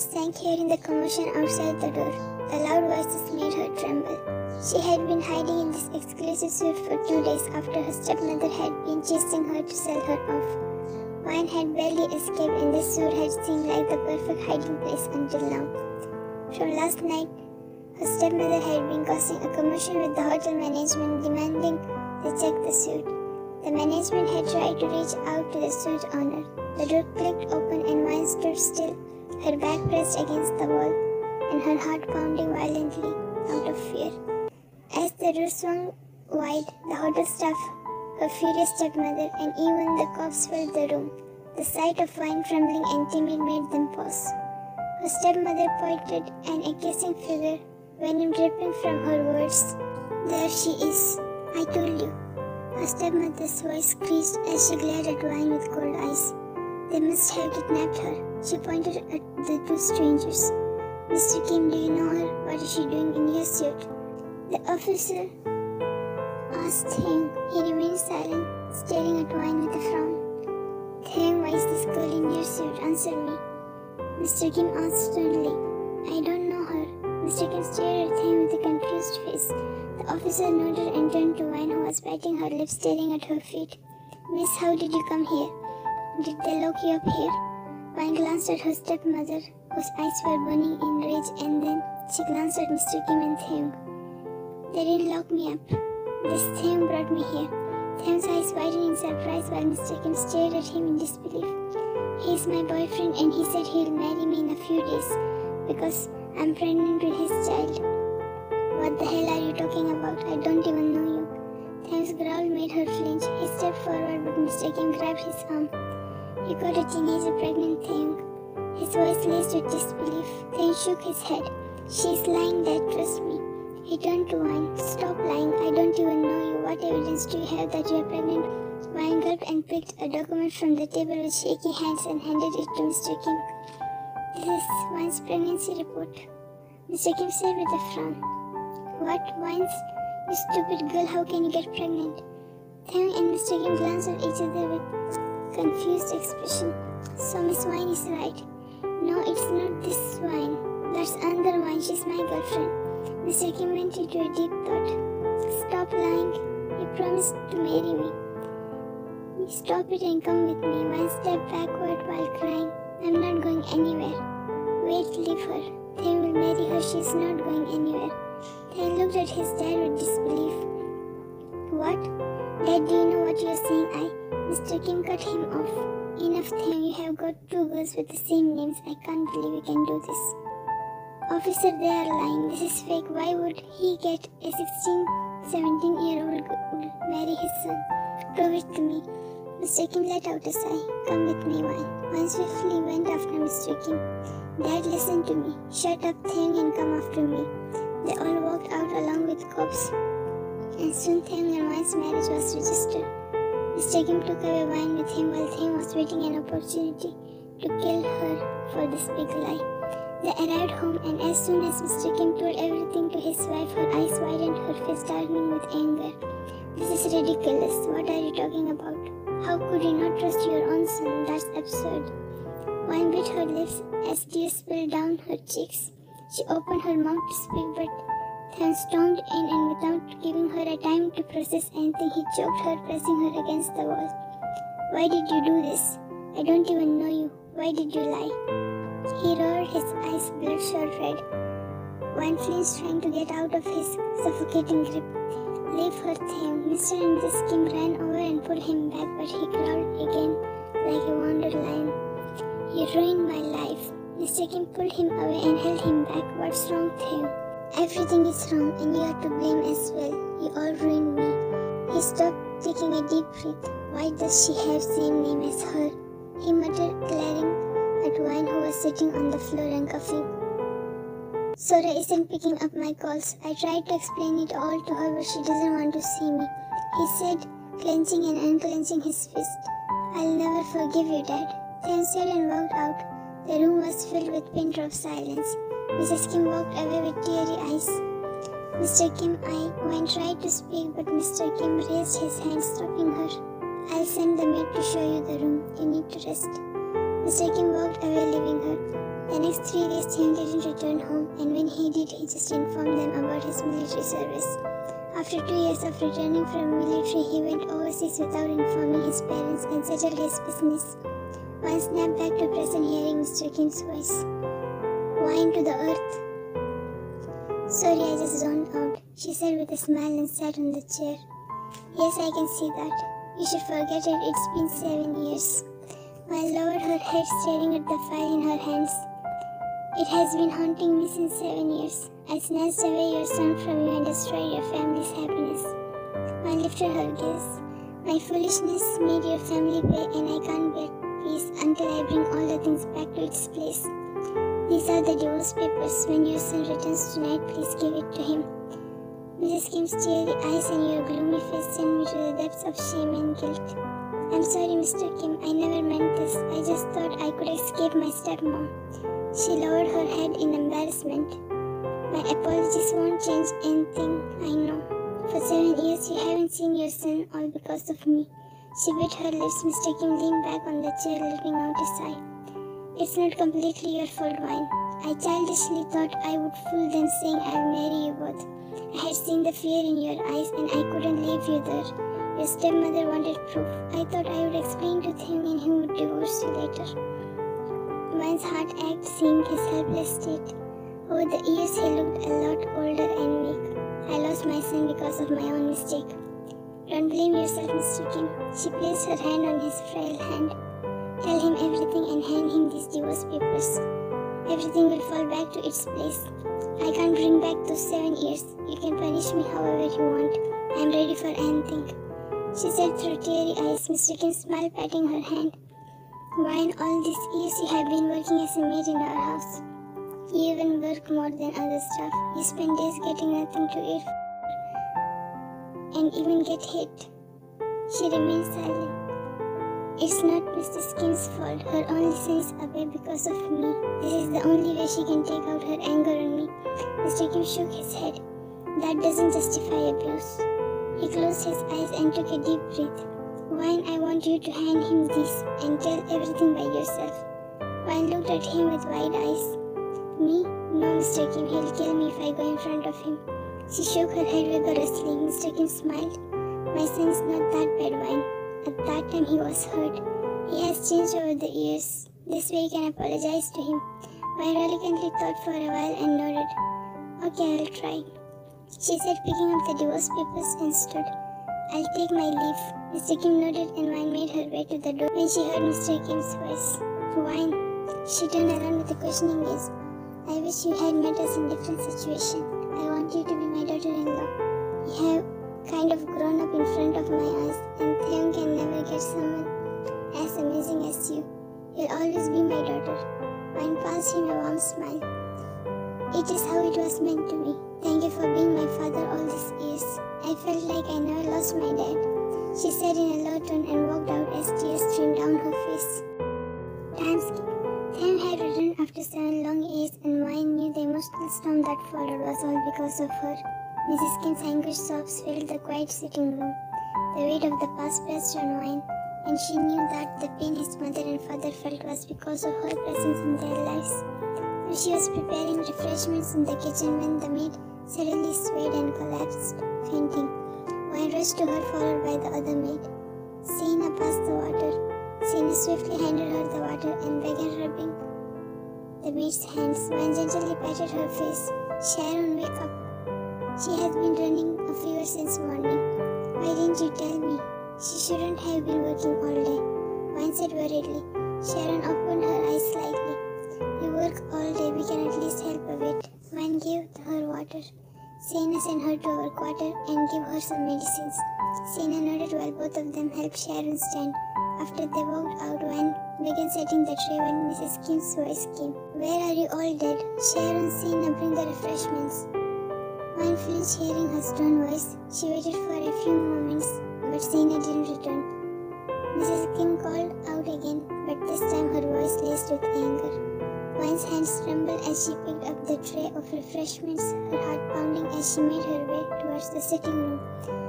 sank hearing the commotion outside the door. The loud voices made her tremble. She had been hiding in this exclusive suite for 2 days after her stepmother had been chasing her to sell her off. Wine had barely escaped and this suite had seemed like the perfect hiding place until now. From last night, her stepmother had been causing a commotion with the hotel management demanding they check the suite. The management had tried to reach out to the suite owner. The door clicked open and Wine stood still, her back pressed against the wall and her heart pounding violently out of fear. As the door swung wide, the hotel staff, her furious stepmother, and even the cops filled the room. The sight of Wine trembling and timid made them pause. Her stepmother pointed an accusing finger, venom dripping from her words. "There she is. I told you." Her stepmother's voice screeched as she glared at Wine with cold eyes. "They must have kidnapped her." She pointed at the two strangers. "Mr. Kim, do you know her? What is she doing in your suit?" The officer asked him. He remained silent, staring at Wine with a frown. "Why is this girl in your suit? Answer me." Mr. Kim asked sternly. "I don't know her." Mr. Kim stared at him with a confused face. The officer nodded and turned to Wine, who was biting her lips, staring at her feet. "Miss, how did you come here? Did they lock you up here?" Wine glanced at her stepmother, whose eyes were burning in rage, and then she glanced at Mr. Kim and Th. "They didn't lock me up. This Th brought me here." Th's eyes widened in surprise while Mr. Kim stared at him in disbelief. "He's my boyfriend and he said he'll marry me in a few days because I'm pregnant with his child." "What the hell are you talking about? I don't even know you." Th's growl made her flinch. He stepped forward but Mr. Kim grabbed his arm. "You got a teenager pregnant, Th." His voice laced with disbelief. Th shook his head. "She's lying, Dad, trust me." He turned to Wine. "Stop lying. I don't even know you. What evidence do you have that you are pregnant?" Wine gulped and picked a document from the table with shaky hands and handed it to Mr. Kim. "This is Wine's pregnancy report," Mr. Kim said with a frown. "What? Wine's? You stupid girl, how can you get pregnant?" Th and Mr. Kim glanced at each other with confused expression. "So Miss Wine is right." "No, it's not this Wine. That's another Wine. She's my girlfriend." Mr. Kim went into a deep thought. "Stop lying. You promised to marry me. Stop it and come with me." Wine stepped backward while crying. "I'm not going anywhere." "Wait, leave her. Th will marry her. She's not going anywhere." Th looked at his dad with disbelief. "What? Dad, do you know what you're saying?" Mr. Kim cut him off. "Enough, Th. You have got two girls with the same names. I can't believe you can do this." "Officer, they are lying. This is fake. Why would he get a 16, 17-year-old girl marry his son? Prove it to me." Mr. Kim let out a sigh. "Come with me, Wine." Wine swiftly went after Mr. Kim. "Dad, listen to me. Shut up, Th, and come after me." They all walked out along with cops, and soon Th and Wine's marriage was registered. Mr. Kim took away Wine with him while Th was waiting an opportunity to kill her for this big lie. They arrived home, and as soon as Mr. Kim told everything to his wife, her eyes widened, her face darkening with anger. "This is ridiculous. What are you talking about? How could you not trust your own son? That's absurd." Wine bit her lips as tears spilled down her cheeks. She opened her mouth to speak, but Th stormed in, and without giving her a time to process anything, he choked her, pressing her against the wall. "Why did you do this? I don't even know you. Why did you lie?" He roared, his eyes bloodshot red. Wine flinched, trying to get out of his suffocating grip. "Leave her, Th." Mr. and Mrs. Kim ran over and pulled him back, but he growled again like a wounded lion. "You ruined my life." Mr. Kim pulled him away and held him back. "What's wrong, Th?" "Everything is wrong, and you are to blame as well. You all ruined me." He stopped, taking a deep breath. "Why does she have same name as her?" he muttered, glaring at Wine, who was sitting on the floor and coughing. "Sora isn't picking up my calls. I tried to explain it all to her, but she doesn't want to see me," he said, clenching and unclenching his fist. "I'll never forgive you, Dad." Th said and walked out. The room was filled with pin drop silence. Mrs. Kim walked away with teary eyes. "Mr. Kim," Wine tried to speak, but Mr. Kim raised his hand, stopping her. "I'll send the maid to show you the room. You need to rest." Mr. Kim walked away, leaving her. The next 3 days, Qian didn't return home, and when he did, he just informed them about his military service. After 2 years of returning from military, he went overseas without informing his parents and settled his business. Wan snapped back to present, hearing Mr. Kim's voice. Wine to the earth. Sorry, I just zoned out, she said with a smile and sat on the chair. Yes, I can see that. You should forget it, it's been 7 years. Wan lowered her head, staring at the file in her hands. It has been haunting me since 7 years. I snatched away your son from you and destroyed your family's happiness. Wan lifted her gaze. My foolishness made your family pay, and I can't be at peace until I bring all the things back to its place. These are the divorce papers. When your son returns tonight, please give it to him. Mrs. Kim's teary eyes and your gloomy face sent me to the depths of shame and guilt. I'm sorry, Mr. Kim. I never meant this. I just thought I could escape my stepmom. She lowered her head in embarrassment. My apologies won't change anything, I know. For 7 years you haven't seen your son, all because of me. She bit her lips. Mr. Kim leaned back on the chair, letting out a sigh. It's not completely your fault, Wine. I childishly thought I would fool them, saying I'll marry you both. I had seen the fear in your eyes, and I couldn't leave you there. Your stepmother wanted proof. I thought I would explain to him and he would divorce you later. Wine's heart ached, seeing his helpless state. Over the years he looked a lot older and weak. I lost my son because of my own mistake. Don't blame yourself, Mr. Kim. She placed her hand on his frail hand. Tell him everything and hand him these divorce papers. Everything will fall back to its place. I can't bring back those 7 years. You can punish me however you want. I am ready for anything, she said through teary eyes. Mr. Kim smiled, patting her hand. Wine, all these years you have been working as a maid in our house. You even work more than other staff. You spend days getting nothing to eat and even get hit. She remained silent. It's not Mrs. Kim's fault. Her only son is away because of me. This is the only way she can take out her anger on me. Mr. Kim shook his head. That doesn't justify abuse. He closed his eyes and took a deep breath. Wine, I want you to hand him these and tell everything by yourself. Wine looked at him with wide eyes. Me? No, Mr. Kim. He'll kill me if I go in front of him. She shook her head vigorously. Mr. Kim smiled. My son is not that bad, Wine. At that time he was hurt. He has changed over the years. This way you can apologize to him. Wine reluctantly thought for a while and nodded. Okay, I'll try, she said, picking up the divorce papers and stood. I'll take my leave. Mr. Kim nodded and Wine made her way to the door when she heard Mr. Kim's voice. Wine. She turned around with a questioning gaze. I wish you had met us in different situation. I want you to be my daughter-in-law. You have kind of grown up in front of my eyes, and Theon can never get someone as amazing as you. You'll always be my daughter. Wine passed him a warm smile. It is how it was meant to be. Thank you for being my father all these years. I felt like I never lost my dad, she said in a low tone and walked out as tears streamed down her face. Time skip. Theon had returned after 7 long years, and Wine knew the emotional storm that followed was all because of her. Mrs. Kim's anguished sobs filled the quiet sitting room. The weight of the past pressed on Wine, and she knew that the pain his mother and father felt was because of her presence in their lives. She was preparing refreshments in the kitchen when the maid suddenly swayed and collapsed, fainting. Wine rushed to her, followed by the other maid. Seena passed the water. Seena swiftly handed her the water and began rubbing the maid's hands. Wine gently patted her face. Sharon, wake up. She has been running a fever since morning. Why didn't you tell me? She shouldn't have been working all day, Wine said worriedly. Sharon opened her eyes slightly. You work all day, we can at least help a bit. Wine gave her water. Seena sent her to our quarter and gave her some medicines. Seena nodded while both of them helped Sharon stand. After they walked out, Wine began setting the tray when Mrs. Kim's voice came. Where are you all dead? Sharon, Seena, bring the refreshments. Wine flinched hearing her stern voice. She waited for a few moments, but Seena didn't return. Mrs. Kim called out again, but this time her voice laced with anger. Wine's hands trembled as she picked up the tray of refreshments, her heart pounding as she made her way towards the sitting room.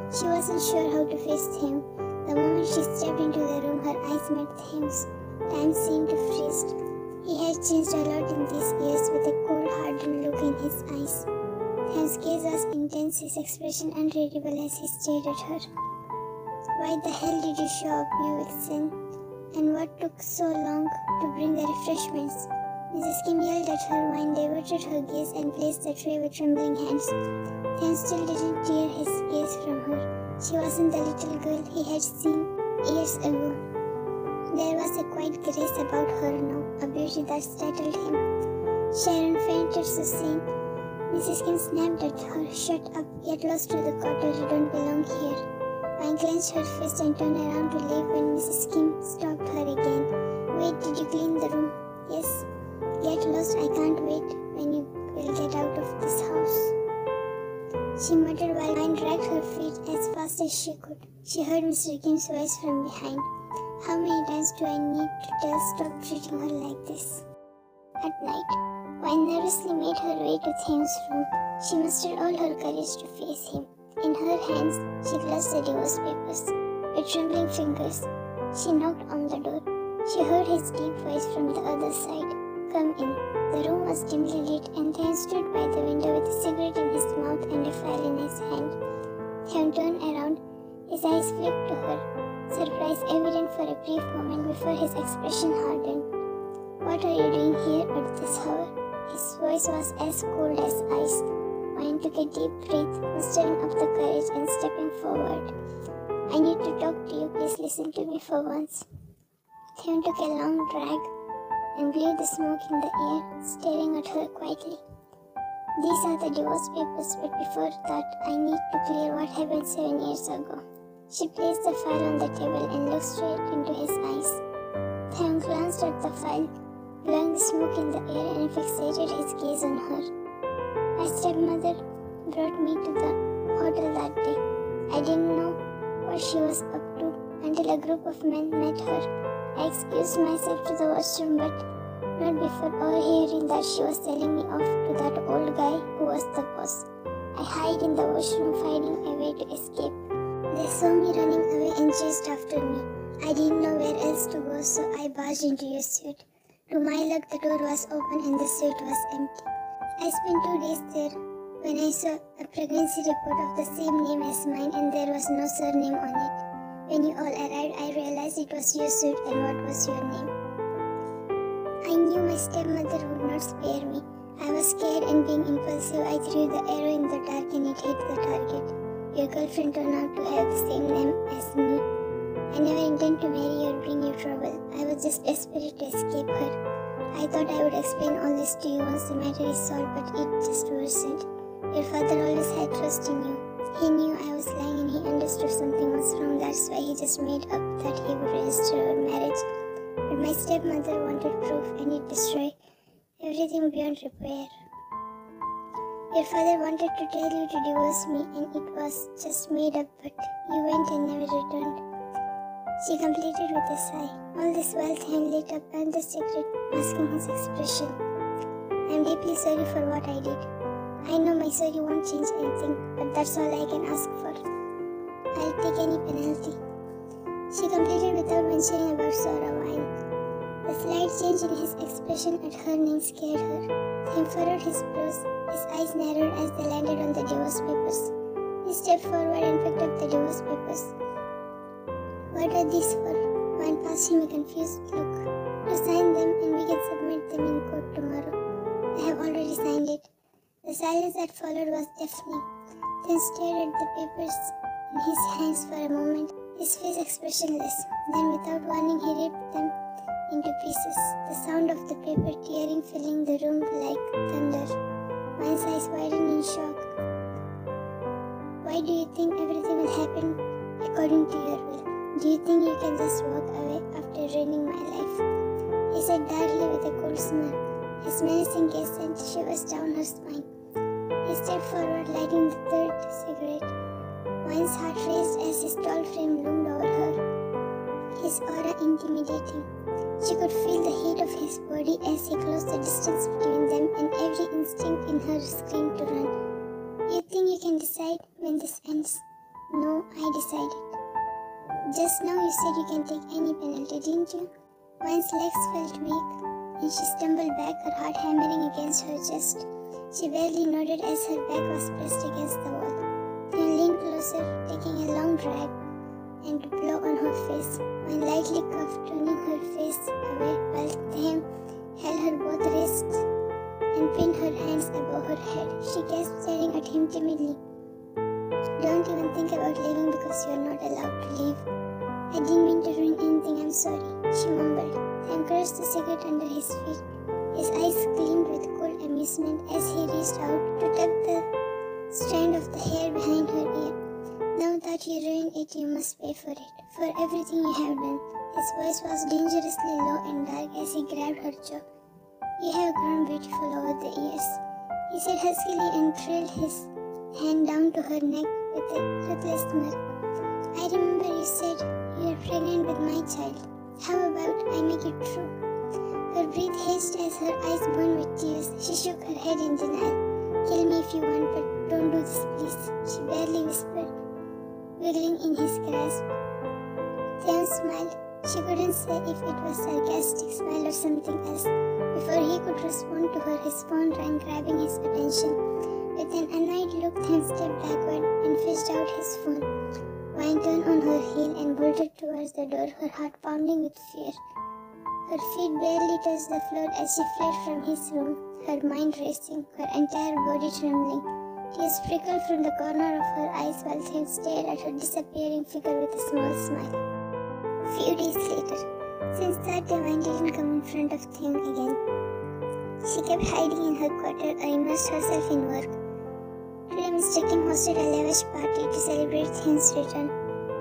She wasn't sure how to face Theon. The moment she stepped into the room, her eyes met Theon's. Time seemed to freeze. He had changed a lot in these years, with a cold, hardened look in his eyes. His gaze was intense, his expression unreadable as he stared at her. "Why the hell did you show up, 𝐷𝐿? And what took so long to bring the refreshments?" Mrs. Kim yelled at her, Wine diverted her gaze and placed the tray with trembling hands. Then still didn't tear his gaze from her. She wasn't the little girl he had seen years ago. There was a quiet grace about her now, a beauty that startled him. Sharon fainted so soon. Mrs. Kim snapped at her, "Shut up, get lost to the quarter, you don't belong here." Wine clenched her fist and turned around to leave when Mrs. Kim stopped her again. "Wait, did you clean the room?" "Yes." "Get lost, I can't wait when you will get out of this house," she muttered while Wine dragged her feet as fast as she could. She heard Mr. Kim's voice from behind. "How many times do I need to tell stop treating her like this?" At night, Wine nervously made her way to Thames' room. She mustered all her courage to face him. In her hands, she clutched the divorce papers. With trembling fingers, she knocked on the door. She heard his deep voice from the other side. "Come in." The room was dimly lit, and Thames stood by the window with a cigarette in his mouth and a file in his hand. Thames turned around. His eyes flicked to her, surprise evident for a brief moment before his expression hardened. "What are you doing here at this hour?" His voice was as cold as ice. Wine took a deep breath, mustering up the courage and stepping forward. "I need to talk to you. Please listen to me for once." Thames took a long drag and blew the smoke in the air, staring at her quietly. "These are the divorce papers, but before that, I need to clear what happened 7 years ago." She placed the file on the table and looked straight into his eyes. Thames glanced at the file, blowing the smoke in the air, and fixated his gaze on her. "My stepmother brought me to the hotel that day. I didn't know what she was up to until a group of men met her. I excused myself to the washroom, but not before overhearing that she was telling me off to that old guy who was the boss. I hid in the washroom, finding a way to escape. They saw me running away and chased after me. I didn't know where else to go, so I barged into your suite. To my luck, the door was open and the suite was empty. I spent 2 days there when I saw a pregnancy report of the same name as mine, and there was no surname on it. When you all arrived, I realized it was your suit and what was your name. I knew my stepmother would not spare me. I was scared, and being impulsive, I threw the arrow in the dark and it hit the target. Your girlfriend turned out to have the same name as me. I never intended to marry or bring you trouble. I was just desperate to escape her. I thought I would explain all this to you once the matter is solved, but it just worsened. Your father always had trust in you. He knew I was lying and he understood something was wrong. That's why he just made up that he would register our marriage. But my stepmother wanted proof, and it destroyed everything beyond repair. Your father wanted to tell you to divorce me, and it was just made up, but you went and never returned." She completed with a sigh. All this while Thames lit up and the cigarette, masking his expression. "I am deeply sorry for what I did. I know my sorry won't change anything, but that's all I can ask for. I'll take any penalty." She completed without mentioning about Sora Wine. The slight change in his expression at her name scared her. He furrowed his brows, his eyes narrowed as they landed on the divorce papers. He stepped forward and picked up the divorce papers. "What are these for?" Wine passed him a confused look. "To sign them, and we can submit them in court tomorrow." "I have already signed it." The silence that followed was deafening. Then stared at the papers in his hands for a moment, his face expressionless. Then, without warning, he ripped them into pieces, the sound of the paper tearing filling the room like thunder. Wine's eyes widened in shock. "Why do you think everything will happen according to your will? Do you think you can just walk away after ruining my life?" He said darkly with a cold smirk. His menacing gaze sent shivers down her spine. He stepped forward, lighting the third cigarette. Wine's heart raced as his tall frame loomed over her, his aura intimidating. She could feel the heat of his body as he closed the distance between them, and every instinct in her screamed to run. "You think you can decide when this ends?" "No, I decided." "Just now you said you can take any penalty, didn't you?" Wine's legs felt weak, and she stumbled back, her heart hammering against her chest. She barely nodded as her back was pressed against the wall. Then leaned closer, taking a long drag and a blow on her face. Wine lightly coughed, turning her face away, while Th held her both wrists and pinned her hands above her head. She gasped, staring at him timidly. "Don't even think about leaving because you're not allowed to leave." "I didn't mean to ruin anything, I'm sorry," she mumbled. Then crushed the cigarette under his feet. His eyes gleamed with cold amusement as he reached out to tuck the strand of the hair behind her ear. "Now that you ruined it, you must pay for it, for everything you have done." His voice was dangerously low and dark as he grabbed her jaw. "You have grown beautiful over the years," he said huskily and trailed his hand down to her neck with a ruthless smirk. "I remember you said you were pregnant with my child. How about I make it true?" Her breath hissed as her eyes burned with tears. She shook her head in denial. "Kill me if you want, but don't do this, please," she barely whispered, wiggling in his grasp. Tim smiled. She couldn't say if it was a sarcastic smile or something else. Before he could respond to her, his phone rang, grabbing his attention. With an annoyed look, Tim stepped backward and fished out his phone. Wine turned on her heel and bolted towards the door, her heart pounding with fear. Her feet barely touched the floor as she fled from his room, her mind racing, her entire body trembling. Tears trickled from the corner of her eyes while Tim stared at her disappearing figure with a small smile. Few days later, since that day, Wine didn't come in front of Tim again. She kept hiding in her quarter or immersed herself in work. Today, Mr. Kim hosted a lavish party to celebrate Tim's return.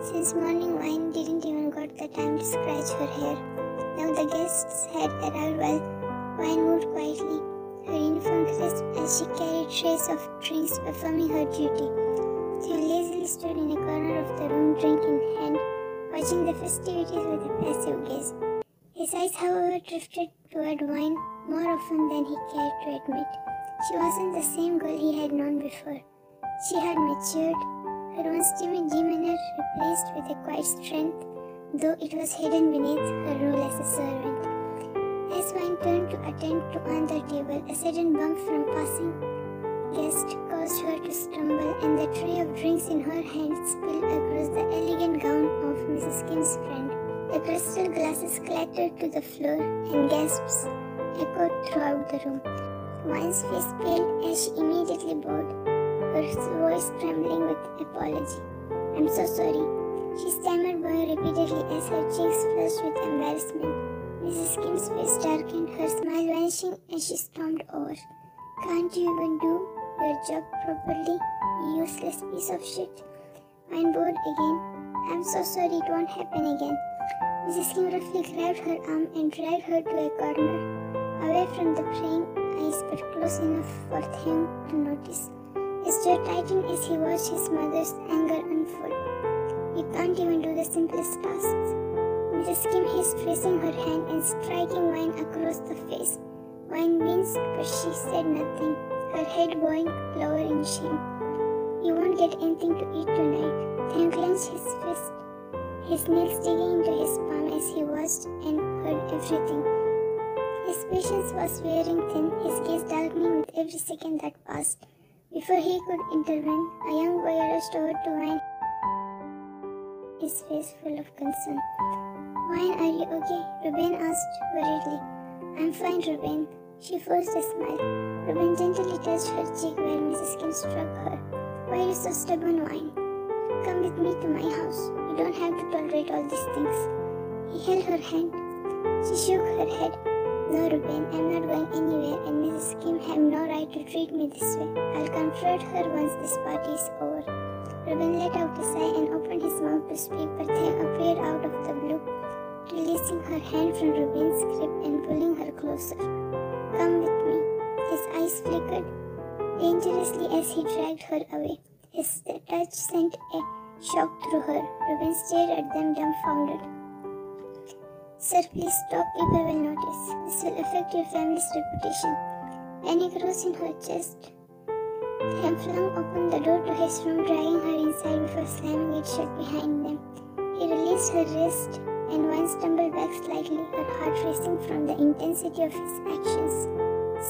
Since morning, Wine didn't even got the time to scratch her hair. Now the guests had arrived while Wine moved quietly, her uniform crisp as she carried trays of drinks, performing her duty. Tim lazily stood in a corner of the room, drink in hand, watching the festivities with a passive gaze. His eyes, however, drifted toward Wine more often than he cared to admit. She wasn't the same girl he had known before. She had matured, her once timid demeanor replaced with a quiet strength, though it was hidden beneath her role as a servant. As Wine turned to attend to another table, a sudden bump from passing guest caused her to stumble, and the tray of drinks in her hand spilled across the elegant gown of Mrs. Kim's friend. The crystal glasses clattered to the floor, and gasps echoed throughout the room. Wine's face paled as she immediately bowed, her voice trembling with apology. "I'm so sorry," she stammered repeatedly as her cheeks flushed with embarrassment. Mrs. Kim's face darkened, her smile vanishing as she stormed over. "Can't you even do your job properly, you useless piece of shit?" Wine bowed again. "I'm so sorry, it won't happen again." Mrs. Kim roughly grabbed her arm and dragged her to a corner, away from the praying eyes but close enough for him to notice. His jaw tightened as he watched his mother's anger unfold. "You can't even do the simplest tasks," Mrs. Kim hissed, raising her hand and striking Wine across the face. Wine winced, but she said nothing, her head bowing lower in shame. "You won't get anything to eat tonight." Tim clenched his fist, his nails digging into his palm as he watched and heard everything. His patience was wearing thin, his gaze darkening with every second that passed. Before he could intervene, a young boy rushed over to Wine, his face full of concern. "Wine, are you okay?" Ruben asked worriedly. "I'm fine, Ruben." She forced a smile. Ruben gently touched her cheek where Mrs. Kim struck her. "Why are you so stubborn, Wine? Come with me to my house. You don't have to tolerate all these things." He held her hand. She shook her head. "No, Ruben, I'm not going anywhere, and Mrs. Kim have no right to treat me this way. I'll confront her once this party is over." Ruben let out a sigh and opened his mouth to speak, but Tim appeared out of the blue, releasing her hand from Ruben's grip and pulling her closer. "Come with me." His eyes flickered dangerously as he dragged her away. His touch sent a shock through her. Ruben stared at them dumbfounded. "Sir, please stop. People will notice. This will affect your family's reputation." Panic rose in her chest. Tim flung open the door to his room, dragging her inside before slamming it shut behind them. He released her wrist and Wan stumbled back slightly, her heart racing from the intensity of his actions.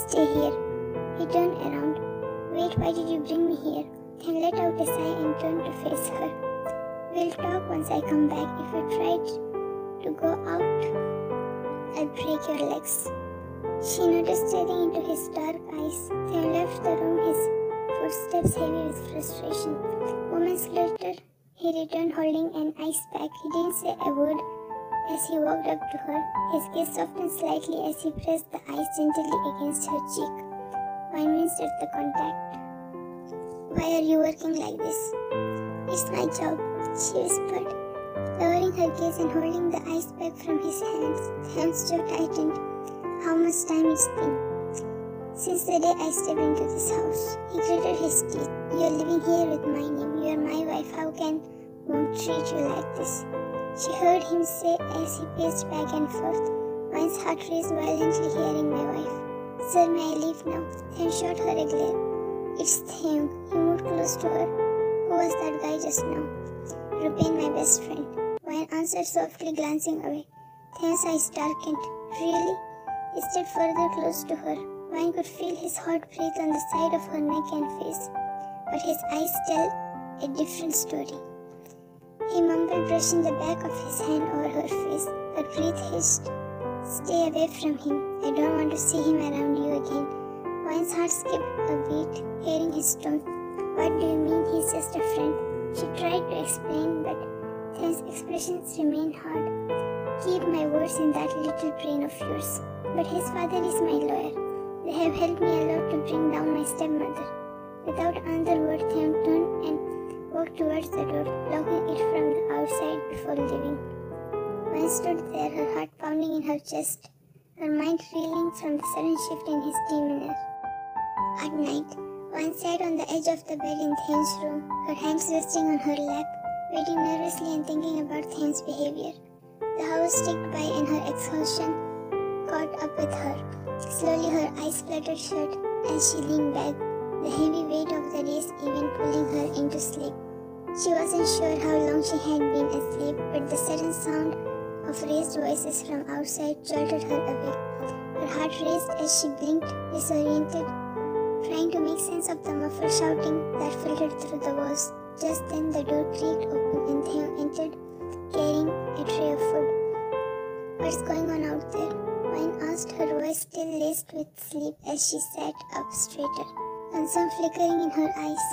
"Stay here." He turned around. "Wait, why did you bring me here?" Then let out a sigh and turned to face her. "We'll talk once I come back. If you try to go out, I'll break your legs." She nodded, staring into his dark eyes, then left the room, his footsteps heavy with frustration. Moments later, he returned holding an ice pack. He didn't say a word as he walked up to her. His gaze softened slightly as he pressed the ice gently against her cheek. Wine winced at the contact. "Why are you working like this?" "It's my job," she whispered, lowering her gaze and holding the ice pack from his hands. Theon's jaw tightened. "How much time it's been?" "Since the day I stepped into this house." He gritted his teeth. "You're living here with my name. You're my wife. How can Mom treat you like this?" She heard him say as he paced back and forth. Wine's heart raced violently hearing "my wife." "Sir, may I leave now?" Then shot her a glare. "It's Theon." He moved close to her. "Who was that guy just now?" "Rupain, my best friend." Wine answered softly, glancing away. Theon's eyes darkened. "Really?" He stepped further close to her. Wine could feel his hot breath on the side of her neck and face, but his eyes tell a different story. He mumbled, brushing the back of his hand over her face. Her breath hissed. "Stay away from him. I don't want to see him around you again." Wine's heart skipped a beat, hearing his tone. "What do you mean he's just a friend?" She tried to explain, but Theon's expressions remained hard. "Keep my words in that little brain of yours." "But his father is my lawyer. They have helped me a lot to bring down my stepmother." Without another word, Theon turned and walked towards the door, locking it from the outside before leaving. Wine stood there, her heart pounding in her chest, her mind reeling from the sudden shift in his demeanor. At night, Wine sat on the edge of the bed in Theon's room, her hands resting on her lap, waiting nervously and thinking about Theon's behavior. The hours ticked by and her exhaustion caught up with her. Slowly her eyes fluttered shut as she leaned back, the heavy weight of the day's event pulling her into sleep. She wasn't sure how long she had been asleep, but the sudden sound of raised voices from outside jolted her awake. Her heart raced as she blinked, disoriented, trying to make sense of the muffled shouting that filtered through the walls. Just then the door creaked open and Theon entered, carrying a tray of food. "What's going on out there?" Wine asked, her voice still laced with sleep as she sat up straighter, concern flickering in her eyes.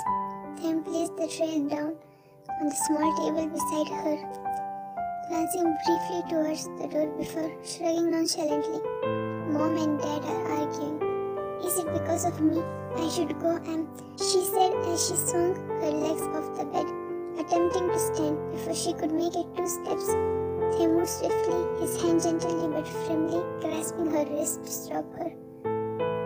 Theon placed the tray down on the small table beside her, glancing briefly towards the door before shrugging nonchalantly. "Mom and Dad are arguing." "Is it because of me? I should go, she said as she swung her legs off the bed, attempting to stand before she could make it 2 steps. He moved swiftly, his hand gently but firmly grasping her wrist to stop her.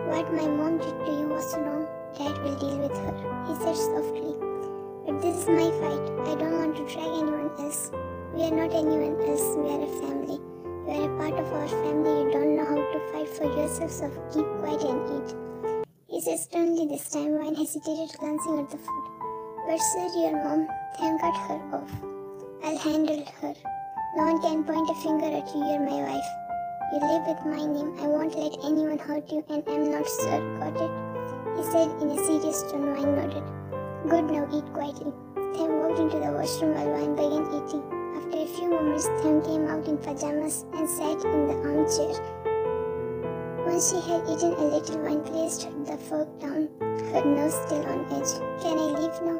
"What my mom did to you was wrong. Dad will deal with her," he said softly. "But this is my fight. I don't want to drag anyone else. We are not anyone else. We are a family. You are a part of our family. You don't know how to fight for yourself, so keep quiet and eat," he said sternly this time. Wine hesitated, glancing at the food. "But sir, your mom..." Theon cut her off. "I'll handle her. No one can point a finger at you. You're my wife. You live with my name. I won't let anyone hurt you, and I'm not sir. Got it?" he said in a serious tone. Wine nodded. "Good, now eat quietly." Theon walked into the washroom while Wine began eating. After a few moments, Theon came out in pajamas and sat in the armchair. Once she had eaten a little, Wine placed the fork down, her nose still on edge. "Can I leave now?"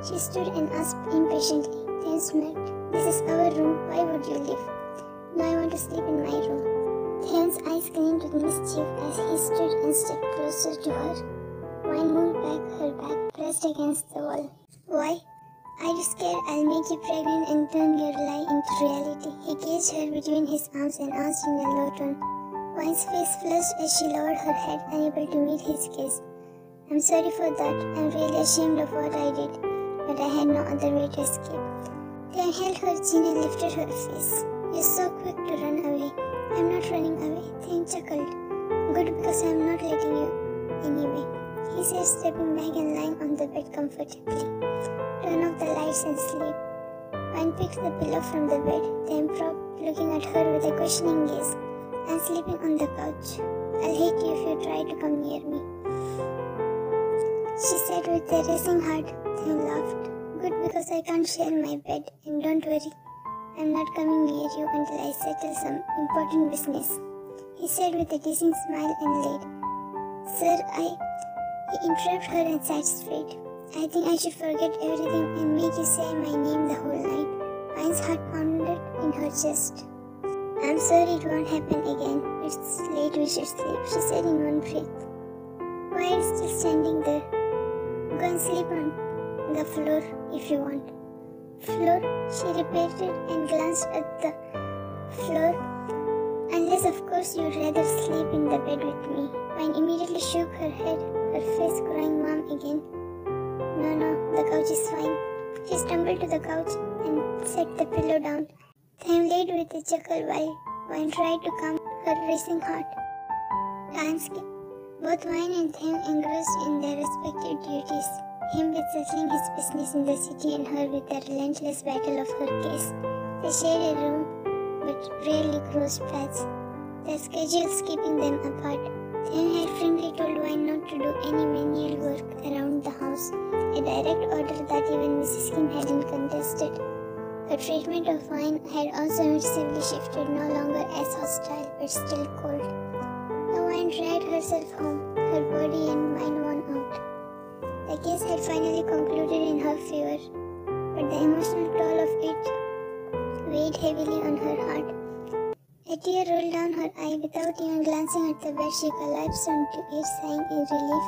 She stood and asked impatiently. Theon smirked. "This is our room. Why would you leave?" "No, I want to sleep in my room." Theon's eyes gleamed with mischief as he stood and stepped closer to her. Wine moved back, her back pressed against the wall. "Why? Are you scared I'll make you pregnant and turn your lie into reality?" He caged her between his arms and asked in a low tone. Wine's face flushed as she lowered her head, unable to meet his gaze. "I'm sorry for that. I'm really ashamed of what I did, but I had no other way to escape." Theon held her chin and lifted her face. "You're so quick to run away." "I'm not running away," Theon chuckled. "Good, because I'm not letting you anyway," he said, stepping back and lying on the bed comfortably. "Turn off the lights and sleep." Wine picked the pillow from the bed, then propped looking at her with a questioning gaze. I'm sleeping on the couch. I'll hate you if you try to come near me, she said with a racing heart. Tim laughed. Good, because I can't share my bed, and don't worry, I'm not coming near you until I settle some important business, he said with a teasing smile and laid. Sir, he interrupted her and sat straight. I think I should forget everything and make you say my name the whole night. Vine's heart pounded in her chest. I'm sorry, it won't happen again. It's late, we should sleep, she said in one breath. Why are you still standing there? Go and sleep on the floor if you want. Floor, she repeated and glanced at the floor. Unless of course you'd rather sleep in the bed with me. Vine immediately shook her head, her face growing warm again. No, the couch is fine. She stumbled to the couch and set the pillow down. Tim laid with a chuckle while Vine tried to calm her racing heart. Landscape. Both Vine and Tim engrossed in their respective duties, him with settling his business in the city and her with the relentless battle of her case. They shared a room, but rarely crossed paths, their schedules keeping them apart. Tim had frankly told Vine not to do any manual work around the house, a direct order that even Mrs. Kim hadn't contested. Her treatment of Vine had also noticeably shifted, no longer as hostile but still cold. Now Vine dragged herself home, her body and mind worn out. The case had finally concluded in her favor, but the emotional toll of it weighed heavily on her heart. A tear rolled down her eye. Without even glancing at the bed, she collapsed onto it, sighing in relief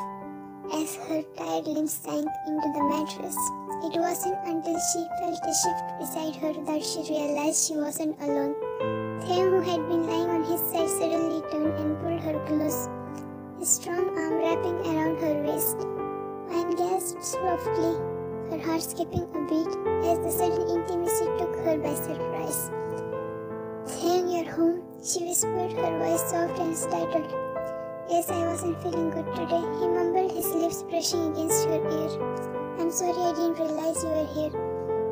as her tired limbs sank into the mattress. It wasn't until she felt a shift beside her that she realized she wasn't alone. Tim, who had been lying on his side, suddenly turned and pulled her close, his strong arm wrapping around her waist. Vine gasped softly, her heart skipping a beat as the sudden intimacy took her by surprise. Tim, you're home, she whispered, her voice soft and startled. Yes, I wasn't feeling good today, he mumbled, his lips brushing against her ear. I'm sorry, I didn't realize you were here,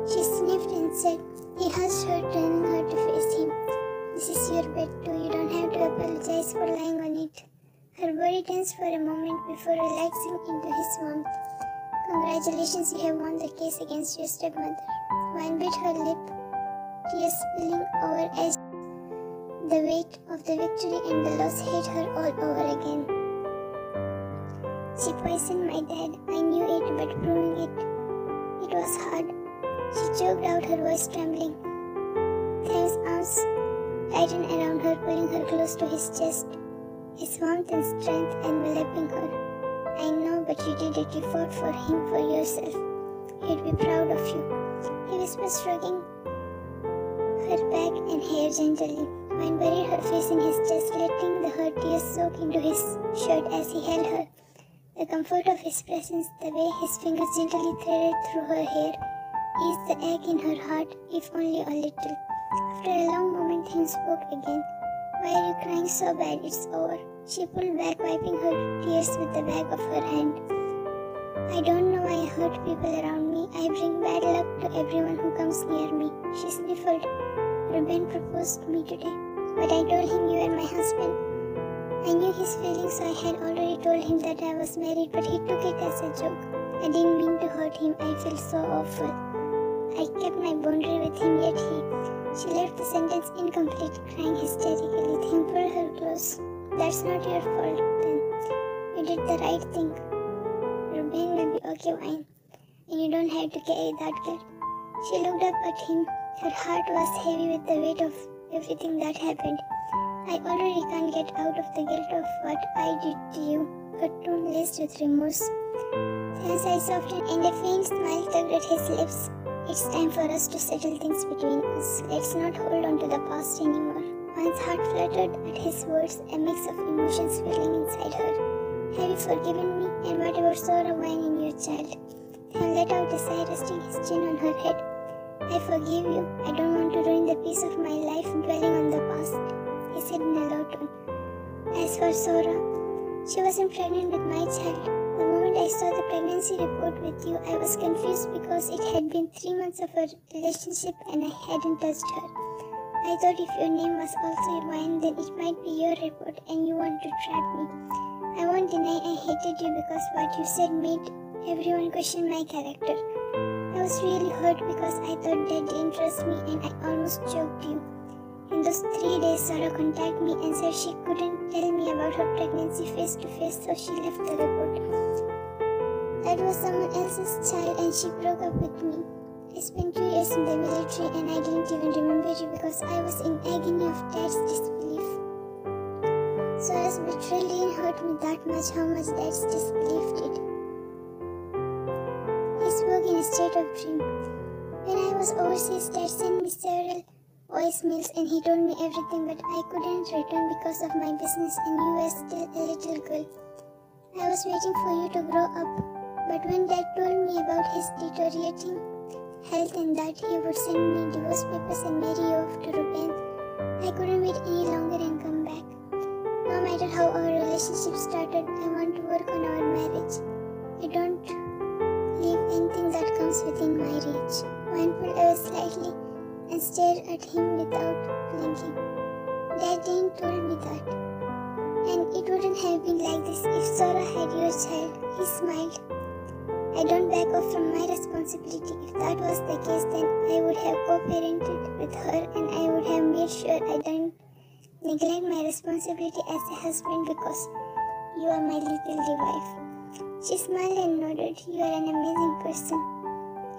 she sniffed and said. He hushed her, turning her to face him. This is your bed too, you don't have to apologize for lying on it. Her body tensed for a moment before relaxing into his warmth. Congratulations, you have won the case against your stepmother. Vine bit her lip, tears spilling over as the weight of the victory and the loss hit her all over again. She poisoned my dad. I knew it, but proving it was hard. She choked out, her voice trembling. Tim's arms tightened around her, pulling her close to his chest, his warmth and strength enveloping her. I know, but you did it. You fought for him, for yourself. He'd be proud of you, he whispered, stroking her back and hair gently. Vine buried her face in his chest, letting her tears soak into his shirt as he held her. The comfort of his presence, the way his fingers gently threaded through her hair, eased the ache in her heart, if only a little. After a long moment, he spoke again. Why are you crying so bad? It's over. She pulled back, wiping her tears with the back of her hand. I don't know why I hurt people around me. I bring bad luck to everyone who comes near me, she sniffled. Ruben proposed to me today, but I told him you were my husband. I knew his feelings, so I had already told him that I was married, but he took it as a joke. I didn't mean to hurt him. I felt so awful. I kept my boundary with him, yet she left the sentence incomplete, crying hysterically. Tim pulled her close. That's not your fault, then. You did the right thing. Ruben will be okay, Vine, and you don't have to carry that guilt. She looked up at him. Her heart was heavy with the weight of everything that happened. I already can't get out of the guilt of what I did to you, her tone laced with remorse. Tim's eyes softened and a faint smile tugged at his lips. It's time for us to settle things between us. Let's not hold on to the past anymore. Vine's heart fluttered at his words, a mix of emotions filling inside her. Have you forgiven me? And what about Sora, Vine, and your child? Tim let out a sigh, resting his chin on her head. I forgive you. I don't want to ruin the peace of my life dwelling on the past, he said in a low tone. As for Sora, she wasn't pregnant with my child. The moment I saw the pregnancy report with you, I was confused because it had been 3 months of a relationship and I hadn't touched her. I thought if your name was also Ivine, then it might be your report and you want to trap me. I won't deny I hated you because what you said made everyone question my character. I was really hurt because I thought Dad didn't trust me and I almost choked you. In those 3 days, Sarah contacted me and said she couldn't tell me about her pregnancy face to face, so she left the report. That was someone else's child and she broke up with me. I spent 2 years in the military and I didn't even remember you because I was in agony of Dad's disbelief. Sarah's betrayal didn't hurt me that much how much Dad's disbelief did. He spoke in a state of dream. When I was overseas, Dad sent me several voicemails and he told me everything, but I couldn't return because of my business and you were still a little girl. I was waiting for you to grow up, but when Dad told me about his deteriorating health and that he would send me divorce papers and marry you off to Ruben, I couldn't wait any longer and come back. No matter how our relationship started, I want to work on our marriage. I don't leave anything that comes within my reach. Wine pulled away slightly and stared at him without blinking. Dad didn't told me that. And it wouldn't have been like this if Sarah had your child. He smiled. I don't back off from my responsibility. If that was the case, then I would have co-parented with her and I would have made sure I don't neglect my responsibility as a husband because you are my little wife. She smiled and nodded. You are an amazing person.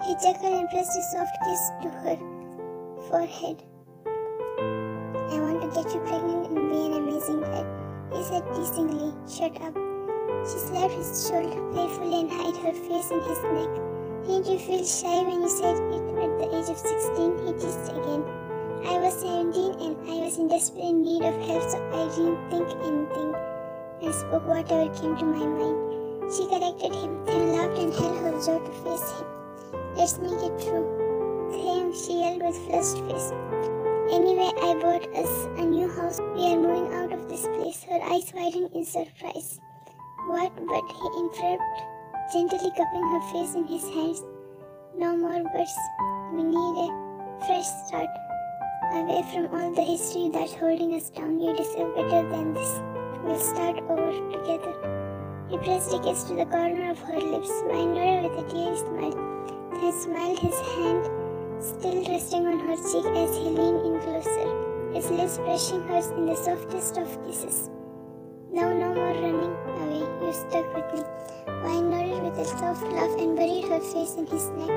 He chuckled and pressed a soft kiss to her forehead. I want to get you pregnant and be an amazing dad, he said teasingly. Shut up. She slapped his shoulder playfully and hid her face in his neck. Didn't you feel shy when you said it at the age of 16? He teased again. I was 17 and I was in desperate need of help, so I didn't think anything and spoke whatever came to my mind. She corrected him, then laughed and held her jaw to face him. Let's make it true. Claim, she yelled with flushed face. Anyway, I bought us a new house. We are moving out of this place. Her eyes widened in surprise. What? But he interrupted, gently cupping her face in his hands. No more words. We need a fresh start. Away from all the history that's holding us down, you deserve better than this. We'll start over together. He pressed a kiss to the corner of her lips, Wine nodded with a teary smile. Then smiled, his hand still resting on her cheek as he leaned in closer, his lips brushing hers in the softest of kisses. Now no more running away, you stuck with me. Wine nodded with a soft laugh and buried her face in his neck.